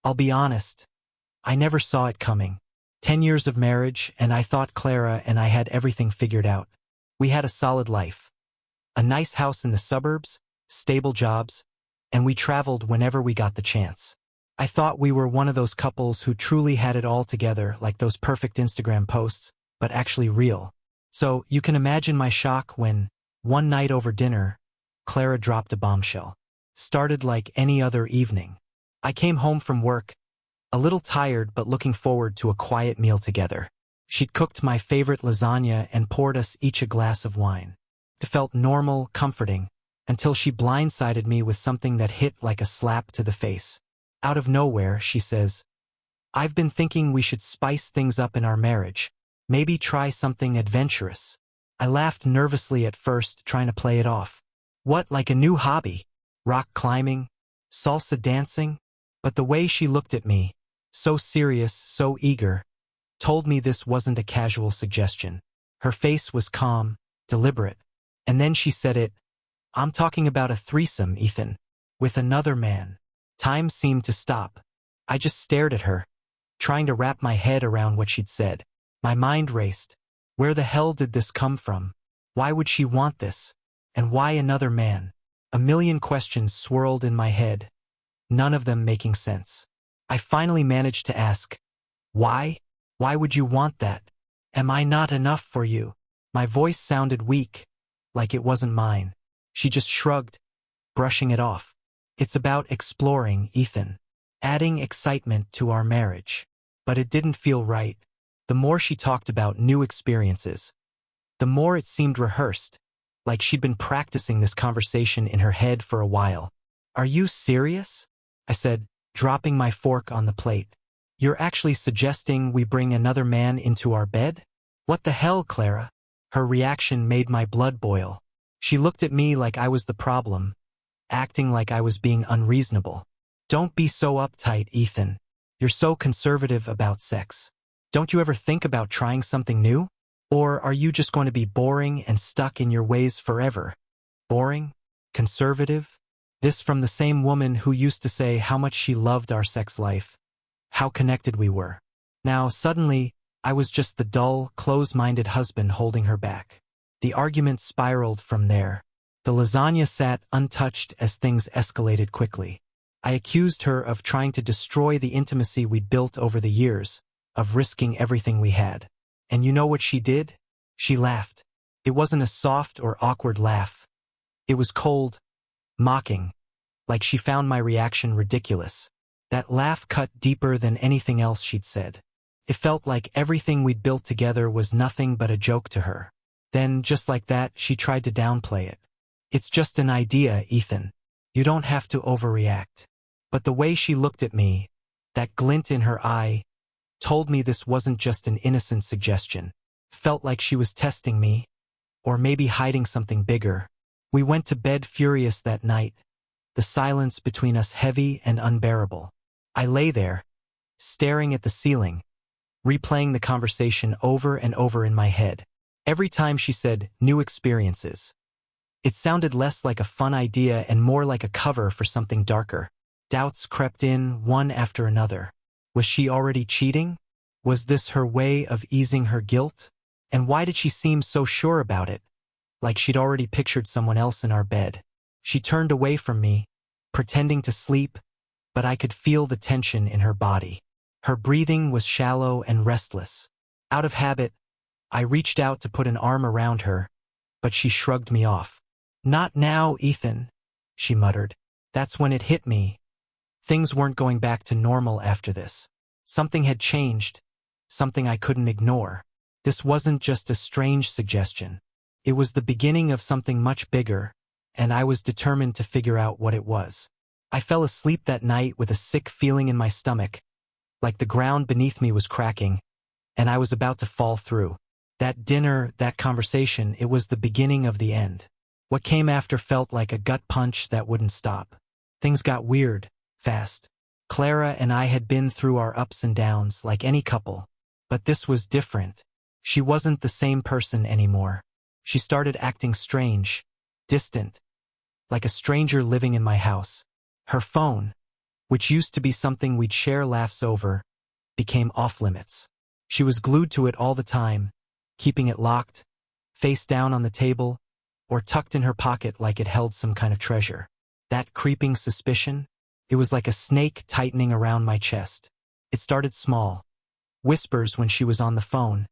I'll be honest, I never saw it coming. 10 years of marriage, and I thought Clara and I had everything figured out. We had a solid life. A nice house in the suburbs, stable jobs, and we traveled whenever we got the chance. I thought we were one of those couples who truly had it all together, like those perfect Instagram posts, but actually real. So you can imagine my shock when, one night over dinner, Clara dropped a bombshell. Started like any other evening. I came home from work, a little tired but looking forward to a quiet meal together. She'd cooked my favorite lasagna and poured us each a glass of wine. It felt normal, comforting, until she blindsided me with something that hit like a slap to the face. Out of nowhere, she says, "I've been thinking we should spice things up in our marriage. Maybe try something adventurous." I laughed nervously at first, trying to play it off. What, like a new hobby? Rock climbing? Salsa dancing? But the way she looked at me, so serious, so eager, told me this wasn't a casual suggestion. Her face was calm, deliberate. And then she said it, "I'm talking about a threesome, Ethan. With another man." Time seemed to stop. I just stared at her, trying to wrap my head around what she'd said. My mind raced. Where the hell did this come from? Why would she want this? And why another man? A million questions swirled in my head, none of them making sense. I finally managed to ask, "Why? Why would you want that? Am I not enough for you?" My voice sounded weak, like it wasn't mine. She just shrugged, brushing it off. "It's about exploring, Ethan. Adding excitement to our marriage." But it didn't feel right. The more she talked about new experiences, the more it seemed rehearsed, like she'd been practicing this conversation in her head for a while. "Are you serious?" I said, dropping my fork on the plate. "You're actually suggesting we bring another man into our bed?" "What the hell, Clara?" Her reaction made my blood boil. She looked at me like I was the problem, acting like I was being unreasonable. "Don't be so uptight, Ethan. You're so conservative about sex. Don't you ever think about trying something new? Or are you just going to be boring and stuck in your ways forever?" Boring? Conservative? This from the same woman who used to say how much she loved our sex life, how connected we were. Now, suddenly, I was just the dull, close-minded husband holding her back. The argument spiraled from there. The lasagna sat untouched as things escalated quickly. I accused her of trying to destroy the intimacy we'd built over the years, of risking everything we had. And you know what she did? She laughed. It wasn't a soft or awkward laugh. It was cold, mocking, like she found my reaction ridiculous. That laugh cut deeper than anything else she'd said. It felt like everything we'd built together was nothing but a joke to her. Then, just like that, she tried to downplay it. "It's just an idea, Ethan. You don't have to overreact." But the way she looked at me, that glint in her eye, told me this wasn't just an innocent suggestion. Felt like she was testing me, or maybe hiding something bigger. We went to bed furious that night, the silence between us heavy and unbearable. I lay there, staring at the ceiling, replaying the conversation over and over in my head. Every time she said, "new experiences," it sounded less like a fun idea and more like a cover for something darker. Doubts crept in, one after another. Was she already cheating? Was this her way of easing her guilt? And why did she seem so sure about it? Like she'd already pictured someone else in our bed. She turned away from me, pretending to sleep, but I could feel the tension in her body. Her breathing was shallow and restless. Out of habit, I reached out to put an arm around her, but she shrugged me off. "Not now, Ethan," she muttered. That's when it hit me. Things weren't going back to normal after this. Something had changed, something I couldn't ignore. This wasn't just a strange suggestion. It was the beginning of something much bigger, and I was determined to figure out what it was. I fell asleep that night with a sick feeling in my stomach, like the ground beneath me was cracking, and I was about to fall through. That dinner, that conversation, it was the beginning of the end. What came after felt like a gut punch that wouldn't stop. Things got weird, fast. Clara and I had been through our ups and downs like any couple, but this was different. She wasn't the same person anymore. She started acting strange, distant, like a stranger living in my house. Her phone, which used to be something we'd share laughs over, became off-limits. She was glued to it all the time, keeping it locked, face down on the table, or tucked in her pocket like it held some kind of treasure. That creeping suspicion, it was like a snake tightening around my chest. It started small, whispers when she was on the phone,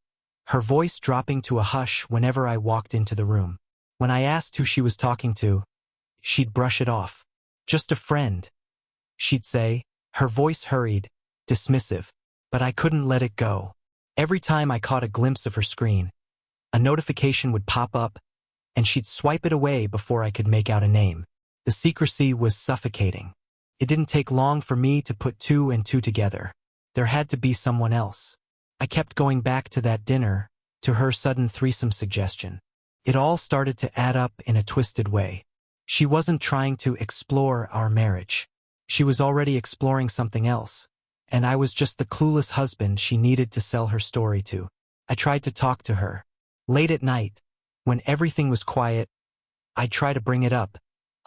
her voice dropping to a hush whenever I walked into the room. When I asked who she was talking to, she'd brush it off. Just a friend, she'd say, her voice hurried, dismissive, but I couldn't let it go. Every time I caught a glimpse of her screen, a notification would pop up, and she'd swipe it away before I could make out a name. The secrecy was suffocating. It didn't take long for me to put two and two together. There had to be someone else. I kept going back to that dinner, to her sudden threesome suggestion. It all started to add up in a twisted way. She wasn't trying to explore our marriage. She was already exploring something else, and I was just the clueless husband she needed to sell her story to. I tried to talk to her. Late at night, when everything was quiet, I'd try to bring it up,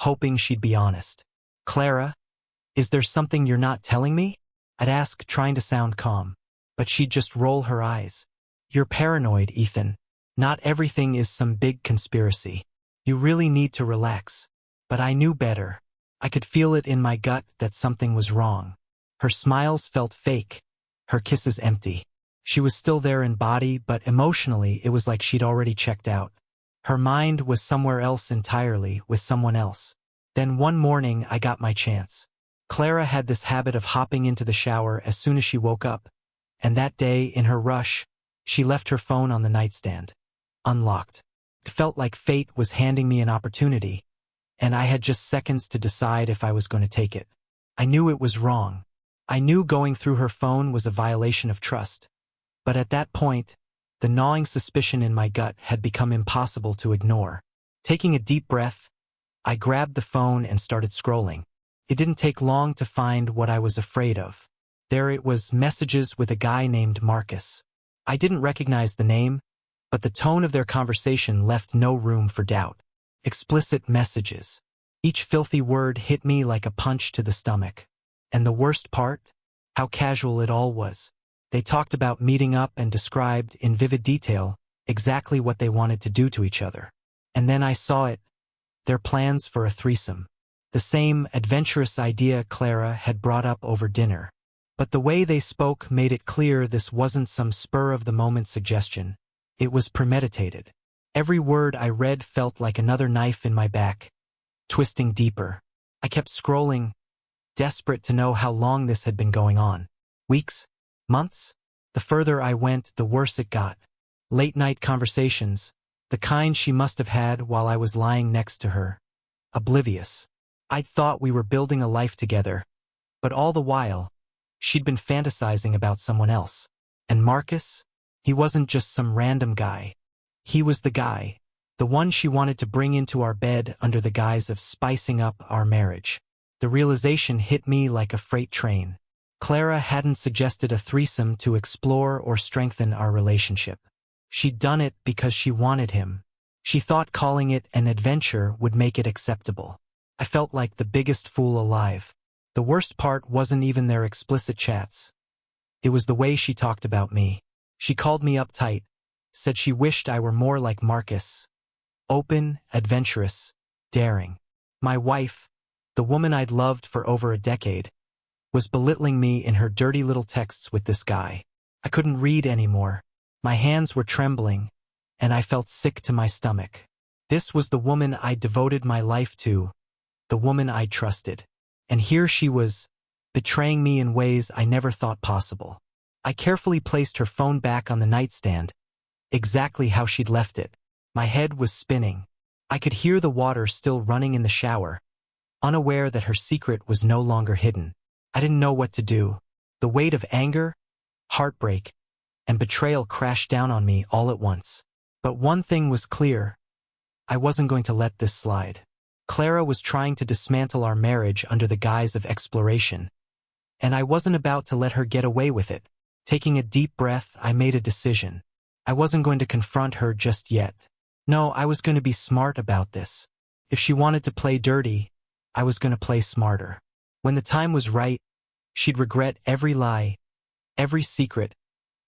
hoping she'd be honest. "Clara, is there something you're not telling me?" I'd ask, trying to sound calm, but she'd just roll her eyes. "You're paranoid, Ethan. Not everything is some big conspiracy. You really need to relax." But I knew better. I could feel it in my gut that something was wrong. Her smiles felt fake, her kisses empty. She was still there in body, but emotionally it was like she'd already checked out. Her mind was somewhere else entirely, with someone else. Then one morning I got my chance. Clara had this habit of hopping into the shower as soon as she woke up, and that day, in her rush, she left her phone on the nightstand, unlocked. It felt like fate was handing me an opportunity, and I had just seconds to decide if I was going to take it. I knew it was wrong. I knew going through her phone was a violation of trust. But at that point, the gnawing suspicion in my gut had become impossible to ignore. Taking a deep breath, I grabbed the phone and started scrolling. It didn't take long to find what I was afraid of. There it was, messages with a guy named Marcus. I didn't recognize the name, but the tone of their conversation left no room for doubt. Explicit messages. Each filthy word hit me like a punch to the stomach. And the worst part? How casual it all was. They talked about meeting up and described, in vivid detail, exactly what they wanted to do to each other. And then I saw it. Their plans for a threesome. The same adventurous idea Clara had brought up over dinner. But the way they spoke made it clear this wasn't some spur-of-the-moment suggestion. It was premeditated. Every word I read felt like another knife in my back, twisting deeper. I kept scrolling, desperate to know how long this had been going on. Weeks? Months? The further I went, the worse it got. Late-night conversations, the kind she must have had while I was lying next to her. Oblivious. I'd thought we were building a life together, but all the while, she'd been fantasizing about someone else. And Marcus? He wasn't just some random guy. He was the guy, the one she wanted to bring into our bed under the guise of spicing up our marriage. The realization hit me like a freight train. Clara hadn't suggested a threesome to explore or strengthen our relationship. She'd done it because she wanted him. She thought calling it an adventure would make it acceptable. I felt like the biggest fool alive. The worst part wasn't even their explicit chats. It was the way she talked about me. She called me uptight, said she wished I were more like Marcus. Open, adventurous, daring. My wife, the woman I'd loved for over a decade, was belittling me in her dirty little texts with this guy. I couldn't read anymore. My hands were trembling, and I felt sick to my stomach. This was the woman I'd devoted my life to, the woman I'd trusted. And here she was, betraying me in ways I never thought possible. I carefully placed her phone back on the nightstand, exactly how she'd left it. My head was spinning. I could hear the water still running in the shower, unaware that her secret was no longer hidden. I didn't know what to do. The weight of anger, heartbreak, and betrayal crashed down on me all at once. But one thing was clear. I wasn't going to let this slide. Clara was trying to dismantle our marriage under the guise of exploration, and I wasn't about to let her get away with it. Taking a deep breath, I made a decision. I wasn't going to confront her just yet. No, I was going to be smart about this. If she wanted to play dirty, I was going to play smarter. When the time was right, she'd regret every lie, every secret,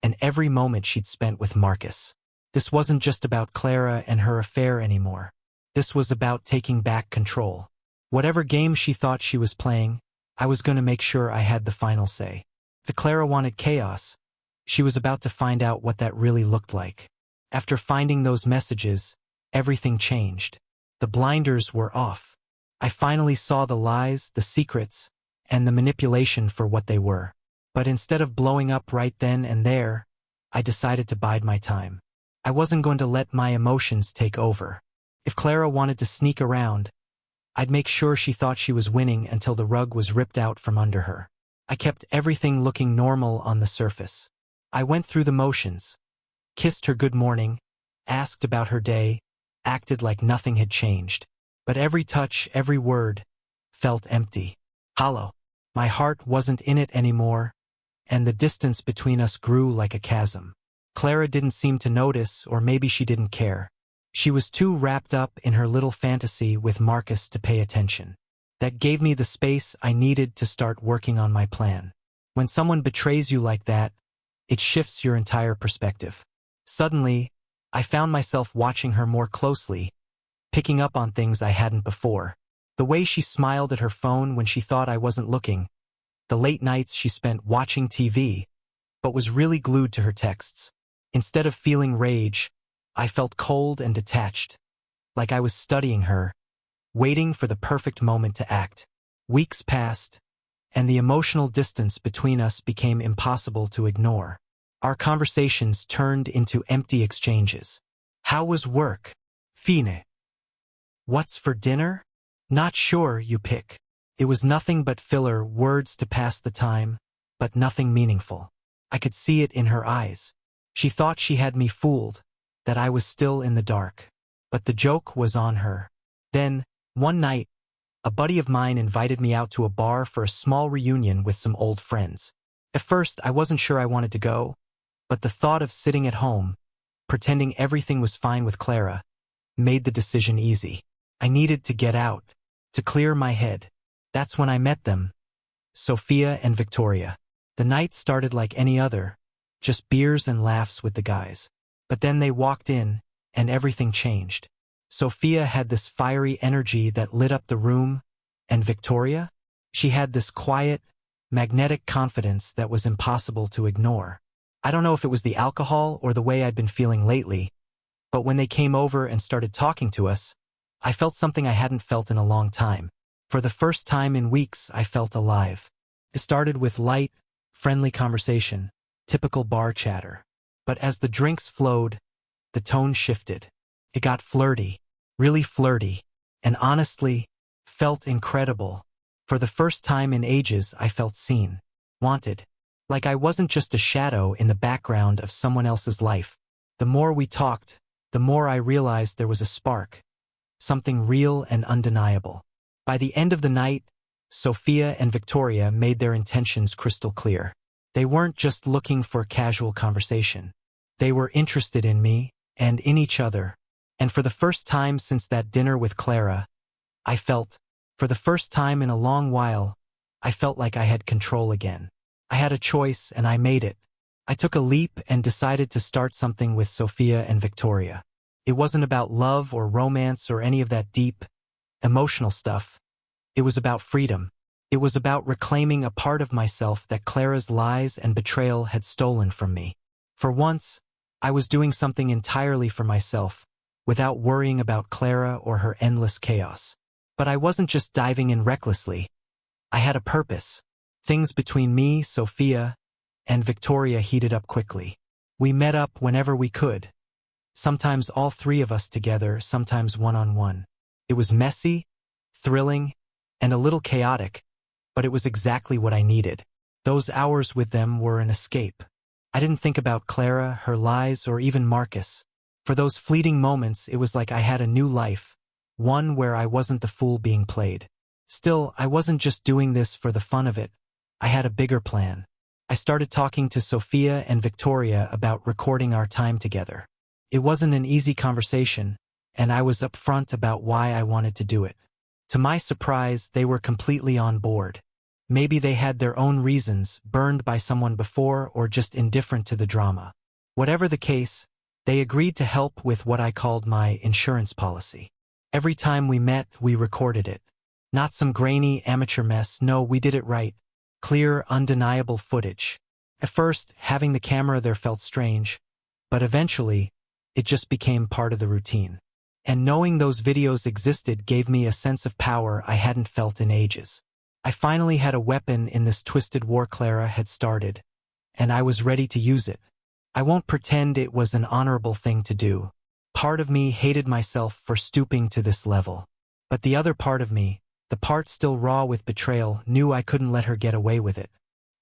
and every moment she'd spent with Marcus. This wasn't just about Clara and her affair anymore. This was about taking back control. Whatever game she thought she was playing, I was going to make sure I had the final say. If Clara wanted chaos, she was about to find out what that really looked like. After finding those messages, everything changed. The blinders were off. I finally saw the lies, the secrets, and the manipulation for what they were. But instead of blowing up right then and there, I decided to bide my time. I wasn't going to let my emotions take over. If Clara wanted to sneak around, I'd make sure she thought she was winning until the rug was ripped out from under her. I kept everything looking normal on the surface. I went through the motions, kissed her good morning, asked about her day, acted like nothing had changed. But every touch, every word, felt empty, hollow. My heart wasn't in it anymore, and the distance between us grew like a chasm. Clara didn't seem to notice, or maybe she didn't care. She was too wrapped up in her little fantasy with Marcus to pay attention. That gave me the space I needed to start working on my plan. When someone betrays you like that, it shifts your entire perspective. Suddenly, I found myself watching her more closely, picking up on things I hadn't before. The way she smiled at her phone when she thought I wasn't looking, the late nights she spent watching TV, but was really glued to her texts. Instead of feeling rage, I felt cold and detached, like I was studying her, waiting for the perfect moment to act. Weeks passed, and the emotional distance between us became impossible to ignore. Our conversations turned into empty exchanges. How was work? Fine. What's for dinner? Not sure, you pick. It was nothing but filler words to pass the time, but nothing meaningful. I could see it in her eyes. She thought she had me fooled, that I was still in the dark. But the joke was on her. Then, one night, a buddy of mine invited me out to a bar for a small reunion with some old friends. At first, I wasn't sure I wanted to go, but the thought of sitting at home, pretending everything was fine with Clara, made the decision easy. I needed to get out, to clear my head. That's when I met them, Sophia and Victoria. The night started like any other, just beers and laughs with the guys. But then they walked in, and everything changed. Sophia had this fiery energy that lit up the room, and Victoria? She had this quiet, magnetic confidence that was impossible to ignore. I don't know if it was the alcohol or the way I'd been feeling lately, but when they came over and started talking to us, I felt something I hadn't felt in a long time. For the first time in weeks, I felt alive. It started with light, friendly conversation, typical bar chatter. But as the drinks flowed, the tone shifted. It got flirty, really flirty, and honestly, felt incredible. For the first time in ages, I felt seen, wanted. Like I wasn't just a shadow in the background of someone else's life. The more we talked, the more I realized there was a spark, something real and undeniable. By the end of the night, Sophia and Victoria made their intentions crystal clear. They weren't just looking for casual conversation. They were interested in me, and in each other. And for the first time since that dinner with Clara, I felt, for the first time in a long while, I felt like I had control again. I had a choice, and I made it. I took a leap and decided to start something with Sophia and Victoria. It wasn't about love or romance or any of that deep, emotional stuff. It was about freedom. It was about reclaiming a part of myself that Clara's lies and betrayal had stolen from me. For once, I was doing something entirely for myself, without worrying about Clara or her endless chaos. But I wasn't just diving in recklessly. I had a purpose. Things between me, Sophia, and Victoria heated up quickly. We met up whenever we could. Sometimes all three of us together, sometimes one-on-one. It was messy, thrilling, and a little chaotic, but it was exactly what I needed. Those hours with them were an escape. I didn't think about Clara, her lies, or even Marcus. For those fleeting moments, it was like I had a new life, one where I wasn't the fool being played. Still, I wasn't just doing this for the fun of it. I had a bigger plan. I started talking to Sophia and Victoria about recording our time together. It wasn't an easy conversation, and I was upfront about why I wanted to do it. To my surprise, they were completely on board. Maybe they had their own reasons, burned by someone before or just indifferent to the drama. Whatever the case, they agreed to help with what I called my insurance policy. Every time we met, we recorded it. Not some grainy amateur mess, no, we did it right. Clear, undeniable footage. At first, having the camera there felt strange, but eventually, it just became part of the routine. And knowing those videos existed gave me a sense of power I hadn't felt in ages. I finally had a weapon in this twisted war Clara had started, and I was ready to use it. I won't pretend it was an honorable thing to do. Part of me hated myself for stooping to this level. But the other part of me, the part still raw with betrayal, knew I couldn't let her get away with it.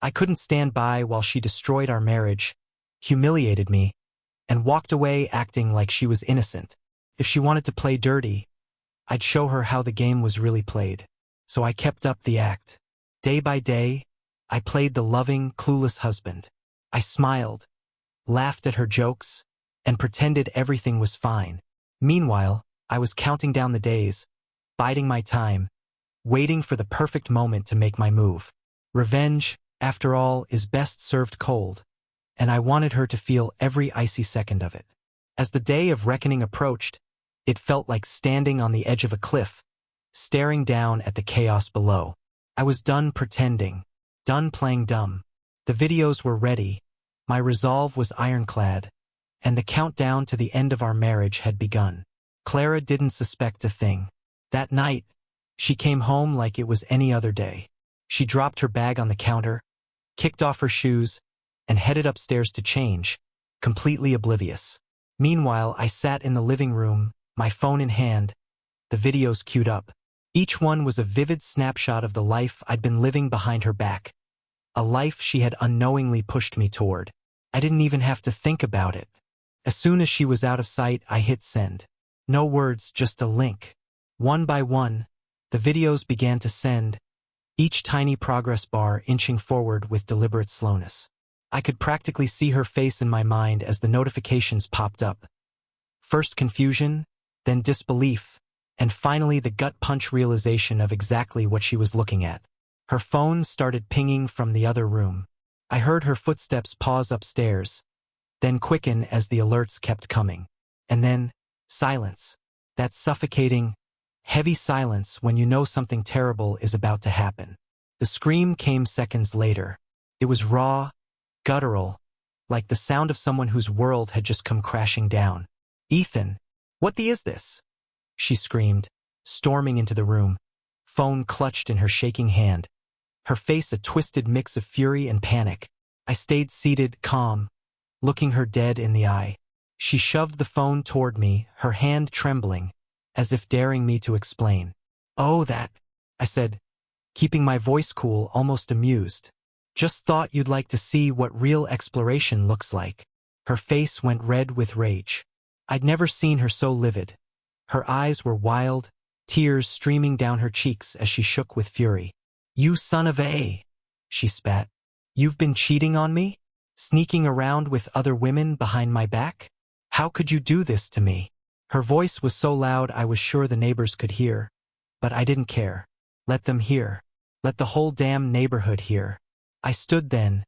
I couldn't stand by while she destroyed our marriage, humiliated me, and walked away acting like she was innocent. If she wanted to play dirty, I'd show her how the game was really played. So I kept up the act. Day by day, I played the loving, clueless husband. I smiled, laughed at her jokes, and pretended everything was fine. Meanwhile, I was counting down the days, biding my time, waiting for the perfect moment to make my move. Revenge, after all, is best served cold, and I wanted her to feel every icy second of it. As the day of reckoning approached, it felt like standing on the edge of a cliff, staring down at the chaos below. I was done pretending, done playing dumb. The videos were ready, my resolve was ironclad, and the countdown to the end of our marriage had begun. Clara didn't suspect a thing. That night, she came home like it was any other day. She dropped her bag on the counter, kicked off her shoes, and headed upstairs to change, completely oblivious. Meanwhile, I sat in the living room, my phone in hand, the videos queued up. Each one was a vivid snapshot of the life I'd been living behind her back, a life she had unknowingly pushed me toward. I didn't even have to think about it. As soon as she was out of sight, I hit send. No words, just a link. One by one, the videos began to send, each tiny progress bar inching forward with deliberate slowness. I could practically see her face in my mind as the notifications popped up. First confusion, then disbelief, and finally the gut-punch realization of exactly what she was looking at. Her phone started pinging from the other room. I heard her footsteps pause upstairs, then quicken as the alerts kept coming. And then, silence. That suffocating, heavy silence when you know something terrible is about to happen. The scream came seconds later. It was raw, guttural, like the sound of someone whose world had just come crashing down. "Ethan, what the is this?" she screamed, storming into the room, phone clutched in her shaking hand, her face a twisted mix of fury and panic. I stayed seated, calm, looking her dead in the eye. She shoved the phone toward me, her hand trembling, as if daring me to explain. "Oh, that," I said, keeping my voice cool, almost amused. "Just thought you'd like to see what real exploration looks like." Her face went red with rage. I'd never seen her so livid. Her eyes were wild, tears streaming down her cheeks as she shook with fury. "You son of a," she spat. "You've been cheating on me? Sneaking around with other women behind my back? How could you do this to me?" Her voice was so loud I was sure the neighbors could hear, but I didn't care. Let them hear. Let the whole damn neighborhood hear. I stood then,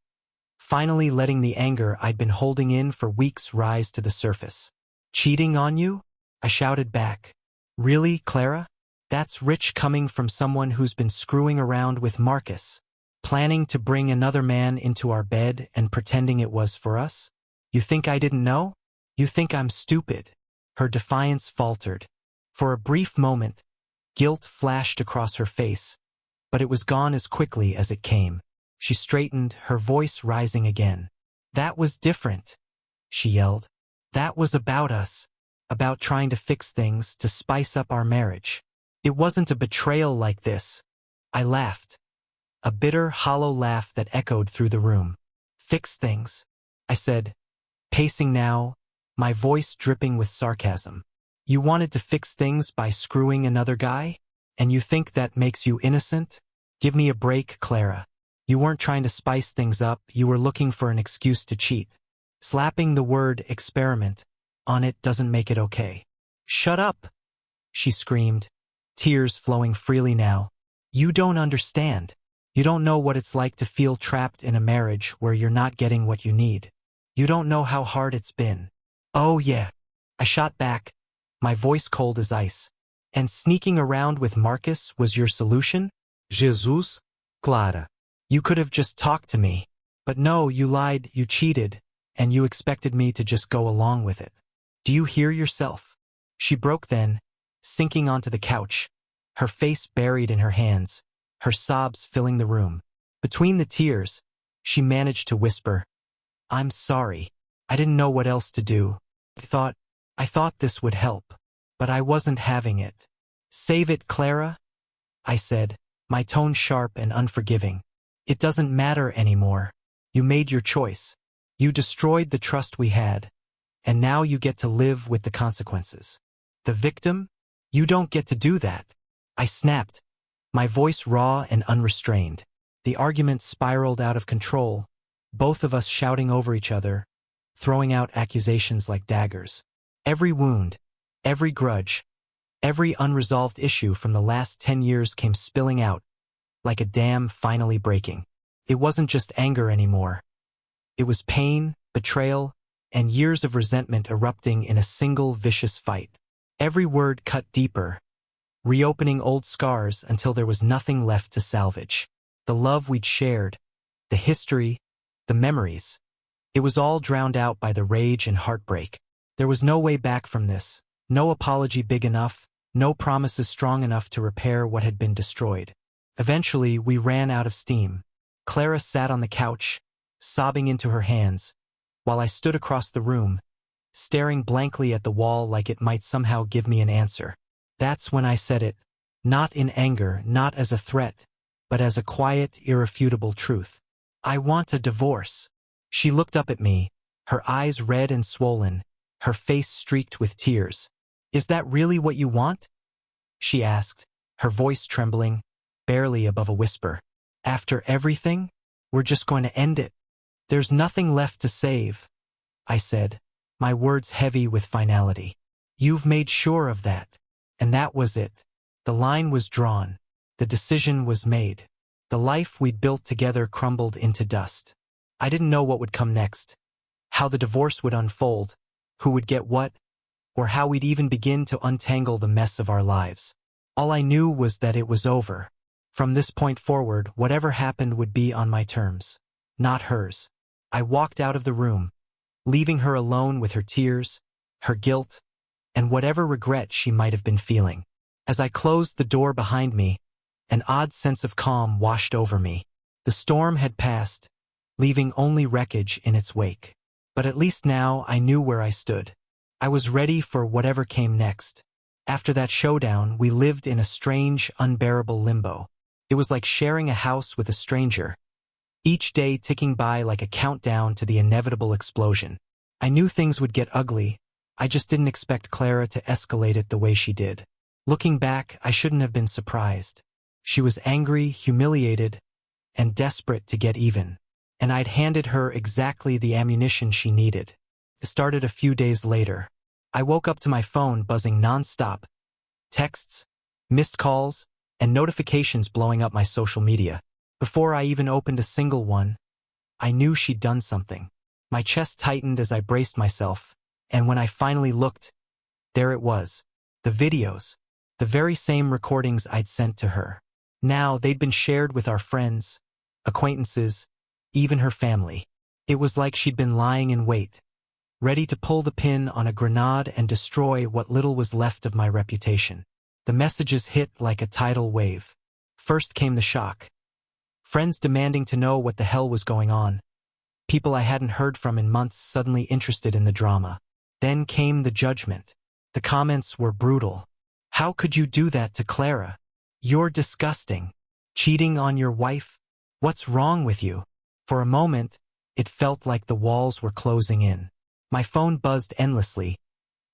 finally letting the anger I'd been holding in for weeks rise to the surface. "Cheating on you?" I shouted back. "Really, Clara? That's rich coming from someone who's been screwing around with Marcus, planning to bring another man into our bed and pretending it was for us? You think I didn't know? You think I'm stupid?" Her defiance faltered. For a brief moment, guilt flashed across her face, but it was gone as quickly as it came. She straightened, her voice rising again. "That was different," she yelled. "That was about us, about trying to fix things, to spice up our marriage. It wasn't a betrayal like this." I laughed, a bitter, hollow laugh that echoed through the room. "Fix things," I said, pacing now, my voice dripping with sarcasm. "You wanted to fix things by screwing another guy? And you think that makes you innocent? Give me a break, Clara. You weren't trying to spice things up, you were looking for an excuse to cheat. Slapping the word experiment on it doesn't make it okay." "Shut up," she screamed, tears flowing freely now. "You don't understand. You don't know what it's like to feel trapped in a marriage where you're not getting what you need. You don't know how hard it's been. Oh yeah. I shot back, my voice cold as ice. And sneaking around with Marcus was your solution? Jesus, Clara. You could have just talked to me. But no, you lied, you cheated, and you expected me to just go along with it. Do you hear yourself? She broke then, sinking onto the couch, her face buried in her hands, her sobs filling the room. Between the tears, she managed to whisper, I'm sorry. I didn't know what else to do. I thought this would help, but I wasn't having it. Save it, Clara, I said, my tone sharp and unforgiving. It doesn't matter anymore. You made your choice. You destroyed the trust we had, and now you get to live with the consequences. The victim? You don't get to do that. I snapped, my voice raw and unrestrained. The argument spiraled out of control, both of us shouting over each other, throwing out accusations like daggers. Every wound, every grudge, every unresolved issue from the last 10 years came spilling out, like a dam finally breaking. It wasn't just anger anymore. It was pain, betrayal, and years of resentment erupting in a single vicious fight. Every word cut deeper, reopening old scars until there was nothing left to salvage. The love we'd shared, the history, the memories. It was all drowned out by the rage and heartbreak. There was no way back from this, no apology big enough, no promises strong enough to repair what had been destroyed. Eventually, we ran out of steam. Clara sat on the couch, sobbing into her hands, while I stood across the room, staring blankly at the wall like it might somehow give me an answer. That's when I said it, not in anger, not as a threat, but as a quiet, irrefutable truth. I want a divorce. She looked up at me, her eyes red and swollen, her face streaked with tears. Is that really what you want? She asked, her voice trembling, barely above a whisper. After everything, we're just going to end it. There's nothing left to save, I said, my words heavy with finality. You've made sure of that. And that was it. The line was drawn. The decision was made. The life we'd built together crumbled into dust. I didn't know what would come next, how the divorce would unfold, who would get what, or how we'd even begin to untangle the mess of our lives. All I knew was that it was over. From this point forward, whatever happened would be on my terms, not hers. I walked out of the room, leaving her alone with her tears, her guilt, and whatever regret she might have been feeling. As I closed the door behind me, an odd sense of calm washed over me. The storm had passed, leaving only wreckage in its wake. But at least now I knew where I stood. I was ready for whatever came next. After that showdown, we lived in a strange, unbearable limbo. It was like sharing a house with a stranger, each day ticking by like a countdown to the inevitable explosion. I knew things would get ugly. I just didn't expect Clara to escalate it the way she did. Looking back, I shouldn't have been surprised. She was angry, humiliated, and desperate to get even. And I'd handed her exactly the ammunition she needed. It started a few days later. I woke up to my phone buzzing nonstop. Texts, missed calls, and notifications blowing up my social media. Before I even opened a single one, I knew she'd done something. My chest tightened as I braced myself, and when I finally looked, there it was. The videos. The very same recordings I'd sent to her. Now they'd been shared with our friends, acquaintances, even her family. It was like she'd been lying in wait, ready to pull the pin on a grenade and destroy what little was left of my reputation. The messages hit like a tidal wave. First came the shock. Friends demanding to know what the hell was going on. People I hadn't heard from in months suddenly interested in the drama. Then came the judgment. The comments were brutal. How could you do that to Clara? You're disgusting. Cheating on your wife? What's wrong with you? For a moment, it felt like the walls were closing in. My phone buzzed endlessly,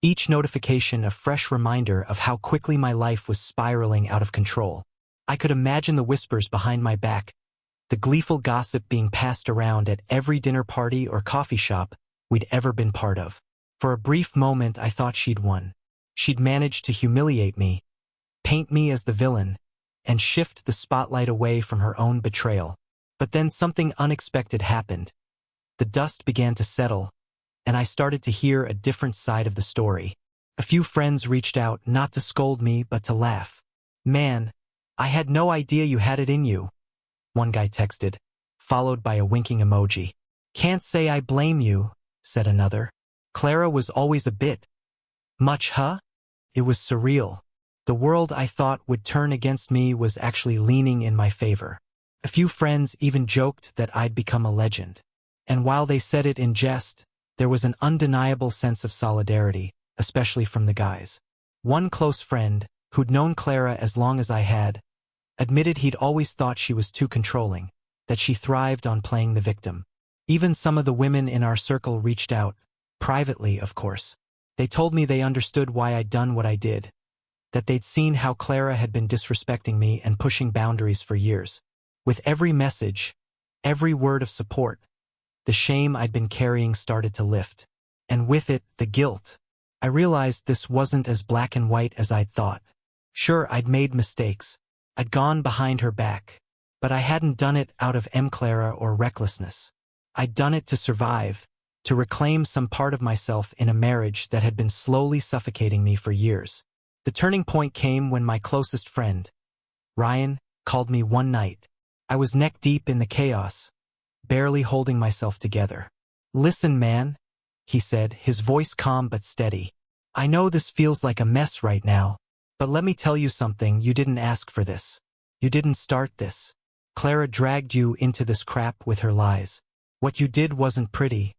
each notification a fresh reminder of how quickly my life was spiraling out of control. I could imagine the whispers behind my back, the gleeful gossip being passed around at every dinner party or coffee shop we'd ever been part of. For a brief moment, I thought she'd won. She'd managed to humiliate me, paint me as the villain, and shift the spotlight away from her own betrayal. But then something unexpected happened. The dust began to settle, and I started to hear a different side of the story. A few friends reached out, not to scold me, but to laugh. "Man, I had no idea you had it in you," one guy texted, followed by a winking emoji. "Can't say I blame you," said another. "Clara was always a bit much, huh?" It was surreal. The world I thought would turn against me was actually leaning in my favor. A few friends even joked that I'd become a legend. And while they said it in jest, there was an undeniable sense of solidarity, especially from the guys. One close friend, who'd known Clara as long as I had, admitted he'd always thought she was too controlling, that she thrived on playing the victim. Even some of the women in our circle reached out, privately, of course. They told me they understood why I'd done what I did, that they'd seen how Clara had been disrespecting me and pushing boundaries for years. With every message, every word of support, the shame I'd been carrying started to lift. And with it, the guilt. I realized this wasn't as black and white as I'd thought. Sure, I'd made mistakes. I'd gone behind her back. But I hadn't done it out of Clara or recklessness. I'd done it to survive, to reclaim some part of myself in a marriage that had been slowly suffocating me for years. The turning point came when my closest friend, Ryan, called me one night. I was neck deep in the chaos, barely holding myself together. "Listen, man," he said, his voice calm but steady. "I know this feels like a mess right now, but let me tell you something. You didn't ask for this. You didn't start this. Clara dragged you into this crap with her lies. What you did wasn't pretty,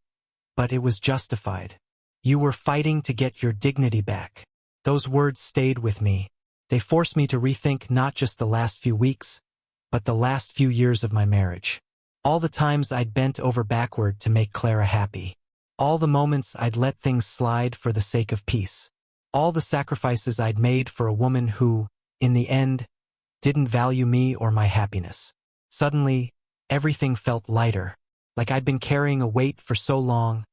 but it was justified. You were fighting to get your dignity back." Those words stayed with me. They forced me to rethink not just the last few weeks, but the last few years of my marriage. All the times I'd bent over backward to make Clara happy. All the moments I'd let things slide for the sake of peace. All the sacrifices I'd made for a woman who, in the end, didn't value me or my happiness. Suddenly, everything felt lighter, like I'd been carrying a weight for so long,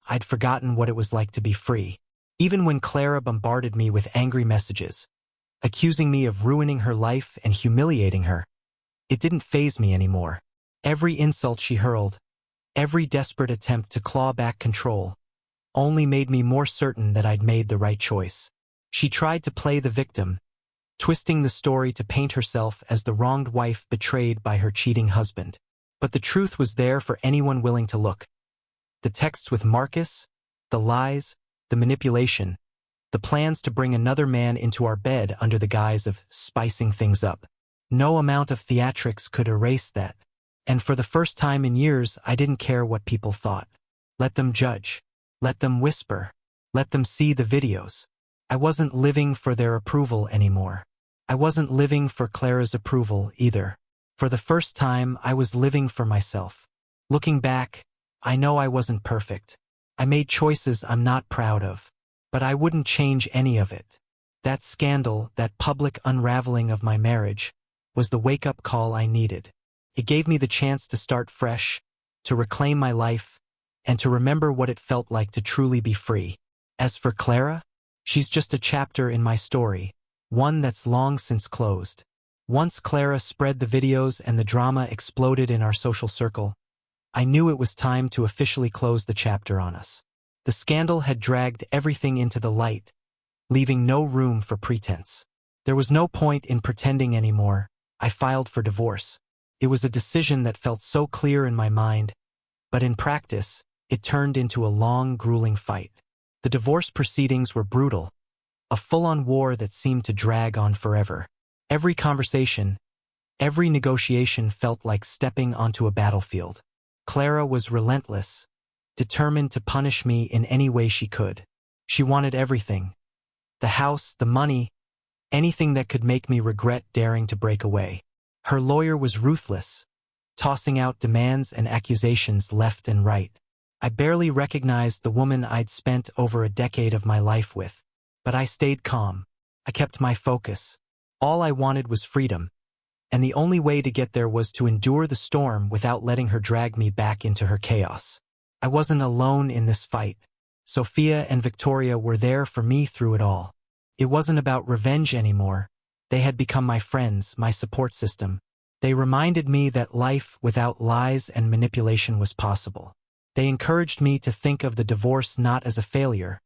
I'd forgotten what it was like to be free. Even when Clara bombarded me with angry messages, accusing me of ruining her life and humiliating her, it didn't faze me anymore. Every insult she hurled, every desperate attempt to claw back control, only made me more certain that I'd made the right choice. She tried to play the victim, twisting the story to paint herself as the wronged wife betrayed by her cheating husband. But the truth was there for anyone willing to look. The texts with Marcus, the lies, the manipulation, the plans to bring another man into our bed under the guise of spicing things up. No amount of theatrics could erase that. And for the first time in years, I didn't care what people thought. Let them judge. Let them whisper. Let them see the videos. I wasn't living for their approval anymore. I wasn't living for Clara's approval either. For the first time, I was living for myself. Looking back, I know I wasn't perfect. I made choices I'm not proud of. But I wouldn't change any of it. That scandal, that public unraveling of my marriage, was the wake-up call I needed. It gave me the chance to start fresh, to reclaim my life, and to remember what it felt like to truly be free. As for Clara, she's just a chapter in my story, one that's long since closed. Once Clara spread the videos and the drama exploded in our social circle, I knew it was time to officially close the chapter on us. The scandal had dragged everything into the light, leaving no room for pretense. There was no point in pretending anymore. I filed for divorce. It was a decision that felt so clear in my mind, but in practice, it turned into a long, grueling fight. The divorce proceedings were brutal, a full-on war that seemed to drag on forever. Every conversation, every negotiation felt like stepping onto a battlefield. Clara was relentless, determined to punish me in any way she could. She wanted everything. The house, the money, anything that could make me regret daring to break away. Her lawyer was ruthless, tossing out demands and accusations left and right. I barely recognized the woman I'd spent over a decade of my life with. But I stayed calm. I kept my focus. All I wanted was freedom. And the only way to get there was to endure the storm without letting her drag me back into her chaos. I wasn't alone in this fight. Sophia and Victoria were there for me through it all. It wasn't about revenge anymore. They had become my friends, my support system. They reminded me that life without lies and manipulation was possible. They encouraged me to think of the divorce not as a failure,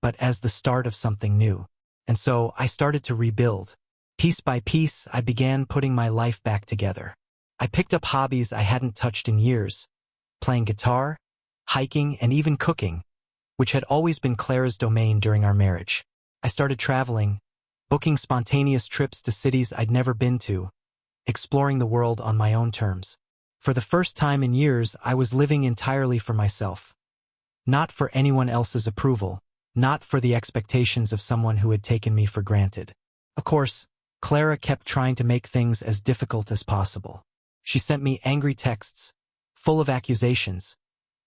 but as the start of something new. And so I started to rebuild. Piece by piece, I began putting my life back together. I picked up hobbies I hadn't touched in years, playing guitar, hiking, and even cooking, which had always been Clara's domain during our marriage. I started traveling, booking spontaneous trips to cities I'd never been to, exploring the world on my own terms. For the first time in years, I was living entirely for myself. Not for anyone else's approval, not for the expectations of someone who had taken me for granted. Of course, Clara kept trying to make things as difficult as possible. She sent me angry texts, full of accusations,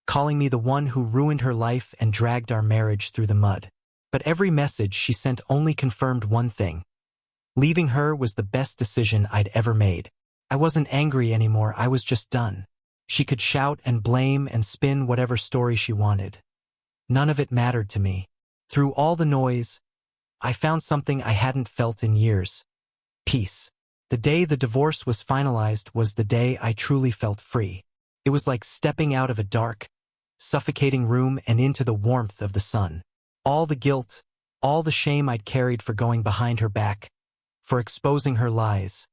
calling me the one who ruined her life and dragged our marriage through the mud. But every message she sent only confirmed one thing. Leaving her was the best decision I'd ever made. I wasn't angry anymore, I was just done. She could shout and blame and spin whatever story she wanted. None of it mattered to me. Through all the noise, I found something I hadn't felt in years. Peace. The day the divorce was finalized was the day I truly felt free. It was like stepping out of a dark, suffocating room and into the warmth of the sun. All the guilt, all the shame I'd carried for going behind her back, for exposing her lies,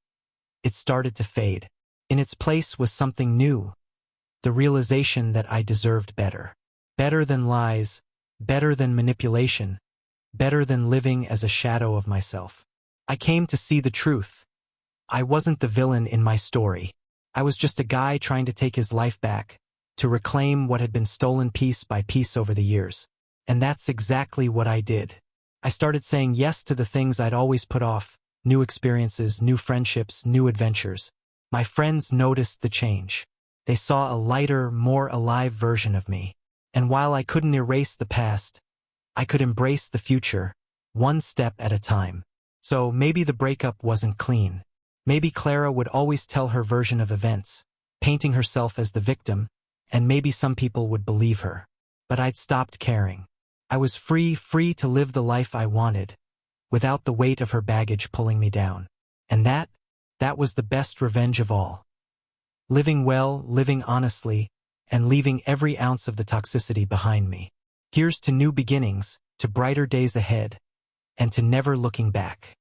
it started to fade. In its place was something new, the realization that I deserved better. Better than lies, better than manipulation, better than living as a shadow of myself. I came to see the truth. I wasn't the villain in my story. I was just a guy trying to take his life back, to reclaim what had been stolen piece by piece over the years. And that's exactly what I did. I started saying yes to the things I'd always put off, new experiences, new friendships, new adventures. My friends noticed the change. They saw a lighter, more alive version of me. And while I couldn't erase the past, I could embrace the future, one step at a time. So maybe the breakup wasn't clean. Maybe Clara would always tell her version of events, painting herself as the victim, and maybe some people would believe her. But I'd stopped caring. I was free to live the life I wanted, without the weight of her baggage pulling me down. And that was the best revenge of all. Living well, living honestly, and leaving every ounce of the toxicity behind me. Here's to new beginnings, to brighter days ahead, and to never looking back.